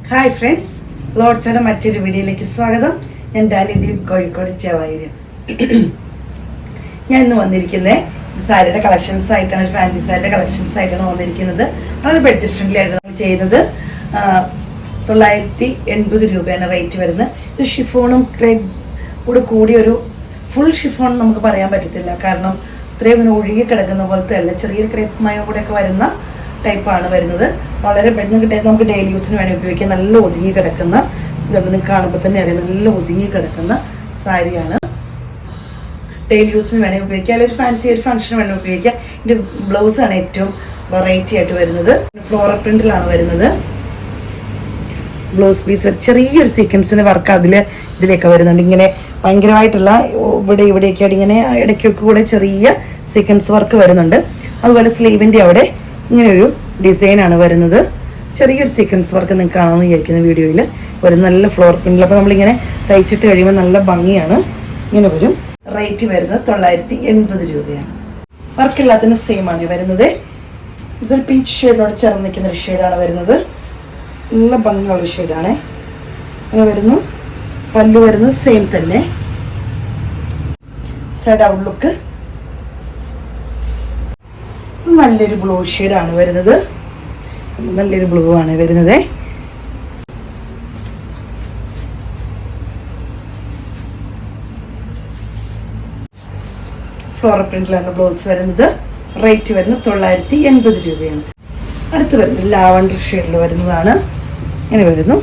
Hi friends, ലോഡ്സയുടെ മറ്റൊരു വീഡിയോയിലേക്ക് സ്വാഗതം. ഞാൻ ഡാനിദീപ്, കോഴിക്കോട് ചേവായൂര്. ഞാൻ ഇന്ന് വന്നിരിക്കുന്നത് സാരിയുടെ കളക്ഷൻസ് ആയിട്ടാണ്, ഒരു ഫാൻസി സാരിയുടെ കളക്ഷൻസ് ആയിട്ടാണ് വന്നിരിക്കുന്നത്. വളരെ ബഡ്ജറ്റ് ഫ്രണ്ട്ലി ആയിട്ടാണ് നമ്മൾ ചെയ്യുന്നത്. 980 രൂപയാണ് റേറ്റ് വരുന്നത്. ഇത് ഷിഫോണും ക്രേപ്പ് കൂടെ കൂടിയൊരു ഫുൾ ഷിഫോൺ നമുക്ക് പറയാൻ പറ്റത്തില്ല, കാരണം ഇത്രയും ഇങ്ങനെ ഒഴുകി കിടക്കുന്ന പോലത്തെ അല്ല, ചെറിയൊരു ക്രേപ്പ് മയം കൂടെ ഒക്കെ വരുന്ന ടൈപ്പാണ് വരുന്നത്. വളരെ പെട്ടെന്ന് കിട്ടിയത് നമുക്ക് ഡെയിലി യൂസിന് വേണ്ടി ഉപയോഗിക്കാം. നല്ല ഒതുങ്ങി കിടക്കുന്ന, നിങ്ങൾക്ക് കാണുമ്പോൾ തന്നെ അറിയാം, നല്ല ഒതുങ്ങി കിടക്കുന്ന സാരിയാണ്. ഡെയിലി യൂസിന് വേണമെങ്കിൽ ഉപയോഗിക്കാം, അല്ലെങ്കിൽ ഒരു ഫാൻസി ഒരു ഫംഗ്ഷന് വേണമെങ്കിൽ ഉപയോഗിക്കാം. ഇതിൻ്റെ ബ്ലൗസാണ് ഏറ്റവും വെറൈറ്റി ആയിട്ട് വരുന്നത്. ഫ്ലോറൽ പ്രിന്റിലാണ് വരുന്നത്. ബ്ലൗസ് പീസ് ചെറിയൊരു സീക്വൻസിന് വർക്ക് ഇതിലേക്ക് വരുന്നുണ്ട്. ഇങ്ങനെ ഭയങ്കരമായിട്ടുള്ള ഇവിടെയൊക്കെ ആയിട്ട് ഇങ്ങനെ ഇടയ്ക്കൊക്കെ കൂടെ ചെറിയ സീക്വൻസ് വർക്ക് വരുന്നുണ്ട്. അതുപോലെ സ്ലീവിൻ്റെ അവിടെ ഇങ്ങനെ ഒരു ഡിസൈനാണ് വരുന്നത്. ചെറിയൊരു സീക്വൻസ് വർക്ക് നിങ്ങൾക്ക് കാണാമെന്ന് വിചാരിക്കുന്ന വീഡിയോയിൽ വരും. നല്ല ഫ്ലോർ പ്രിന്റിൽ. അപ്പോൾ നമ്മളിങ്ങനെ തയ്ച്ചിട്ട് കഴിയുമ്പോൾ നല്ല ഭംഗിയാണ്. ഇങ്ങനെ വരും. റേറ്റ് വരുന്നത് 980 രൂപയാണ്. വർക്കില്ലാത്തതിന് സെയിം ആണ് വരുന്നത്. ഇതൊരു പീച്ച് ഷെയ്ഡിനോട് ചേർന്ന് നിൽക്കുന്ന ഒരു ഷെയ്ഡാണ് വരുന്നത്. നല്ല ഭംഗിയുള്ളൊരു ഷെയ്ഡാണ്. അങ്ങനെ വരുന്നു. പല്ലു വരുന്നത് സെയിം തന്നെ. സൈഡ് ഔട്ട്ലുക്ക് നല്ലൊരു ബ്ലൂ ഷെയ്ഡാണ് വരുന്നത്. നല്ലൊരു ബ്ലൂ ആണ് വരുന്നത്. ഫ്ലോറൽ പ്രിന്റിലാണ് ബ്ലൗസ് വരുന്നത്. റേറ്റ് വരുന്നത് 980 രൂപയാണ്. അടുത്ത് വരുന്നത് ലാവണ്ടർ ഷെയ്ഡിൽ വരുന്നതാണ്. ഇങ്ങനെ വരുന്നു.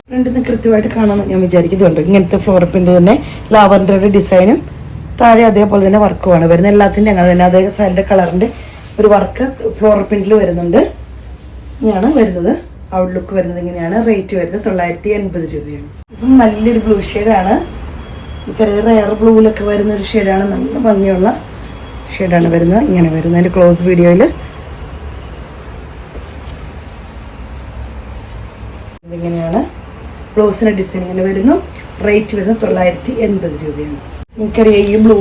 ഫ്രണ്ടിൽ കൃത്യമായിട്ട് കാണാമെന്ന് ഞാൻ വിചാരിക്കുന്നുണ്ട്. ഇങ്ങനത്തെ ഫ്ലോറൽ പ്രിന്റ് തന്നെ ലാവണ്ടറുടെ ഡിസൈനും താഴെ അതേപോലെ തന്നെ വർക്കുമാണ് വരുന്നത്. എല്ലാത്തിൻ്റെ അങ്ങനെ തന്നെ അതേ സാരിയുടെ കളറിൻ്റെ ഒരു വർക്ക് ഫ്ലോറൽ പ്രിന്റിൽ വരുന്നുണ്ട്. ഇങ്ങനെയാണ് വരുന്നത്. ഔട്ട്ലുക്ക് വരുന്നത് ഇങ്ങനെയാണ്. റേറ്റ് വരുന്നത് 980 രൂപയാണ്. ഇതും നല്ലൊരു ബ്ലൂ ഷെയ്ഡാണ്. എനിക്കറിയാം, റെയർ ബ്ലൂവിലൊക്കെ വരുന്ന ഒരു ഷെയ്ഡാണ്. നല്ല ഭംഗിയുള്ള ഷെയ്ഡാണ് വരുന്നത്. ഇങ്ങനെ വരുന്നത് അതിൻ്റെ ക്ലോസ് വീഡിയോയിൽ ഇതിങ്ങനെയാണ് ബ്ലൗസിൻ്റെ ഡിസൈൻ ഇങ്ങനെ വരുന്നു. റേറ്റ് വരുന്നത് 980 രൂപയാണ്. എനിക്കറിയാം, ഈ ബ്ലൂ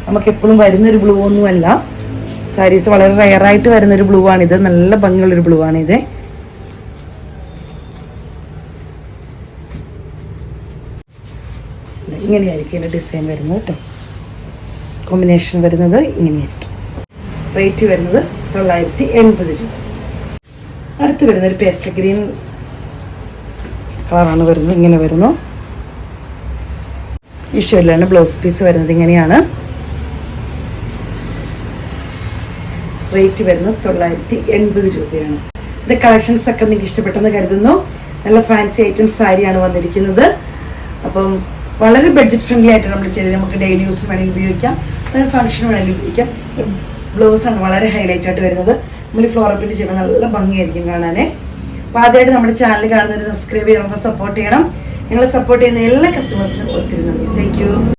നമുക്ക് എപ്പോഴും വരുന്നൊരു ബ്ലൂ ഒന്നുമല്ല. സാരീസ് വളരെ റെയറായിട്ട് വരുന്നൊരു ബ്ലൂ ആണിത്. നല്ല ഭംഗിയുള്ളൊരു ബ്ലൂ ആണിത്. ഇങ്ങനെയായിരിക്കും ഇതിൻ്റെ ഡിസൈൻ വരുന്നത് കേട്ടോ. കോമ്പിനേഷൻ വരുന്നത് ഇങ്ങനെയായിരിക്കും. റേറ്റ് വരുന്നത് 980 രൂപ. അടുത്ത് വരുന്നൊരു പേസ്റ്റൽ ഗ്രീൻ കളറാണ് വരുന്നത്. ഇങ്ങനെ വരുന്നു. ഈ ഷെയ്ഡിലാണ് ബ്ലൗസ് പീസ് വരുന്നത്. ഇങ്ങനെയാണ്. റേറ്റ് വരുന്നത് 980 രൂപയാണ്. ഇത് കളക്ഷൻസ് ഒക്കെ നിങ്ങൾക്ക് ഇഷ്ടപ്പെട്ടെന്ന് കരുതുന്നു. നല്ല ഫാൻസി ഐറ്റംസ് സാരിയാണ് വന്നിരിക്കുന്നത്. അപ്പം വളരെ ബഡ്ജറ്റ് ഫ്രണ്ട്ലി ആയിട്ട് നമ്മൾ ചെയ്ത് നമുക്ക് ഡെയിലി യൂസിന് വേണമെങ്കിൽ ഉപയോഗിക്കാം, അല്ലെങ്കിൽ ഫംഗ്ഷന് വേണമെങ്കിൽ ഉപയോഗിക്കാം. ബ്ലൗസാണ് വളരെ ഹൈലൈറ്റ് ആയിട്ട് വരുന്നത്. നമ്മൾ ഈ ഫ്ലോറൽ പ്രിന്റ് ചെയ്യുമ്പോൾ നല്ല ഭംഗിയായിരിക്കും കാണാനേ. അപ്പോൾ ആദ്യമായിട്ട് നമ്മുടെ ചാനൽ കാണുന്നവർ സബ്സ്ക്രൈബ് ചെയ്യണം, സപ്പോർട്ട് ചെയ്യണം. ഞങ്ങളെ സപ്പോർട്ട് ചെയ്യുന്ന എല്ലാ കസ്റ്റമേഴ്സിനും ഒത്തിരി നന്ദി. Thank you.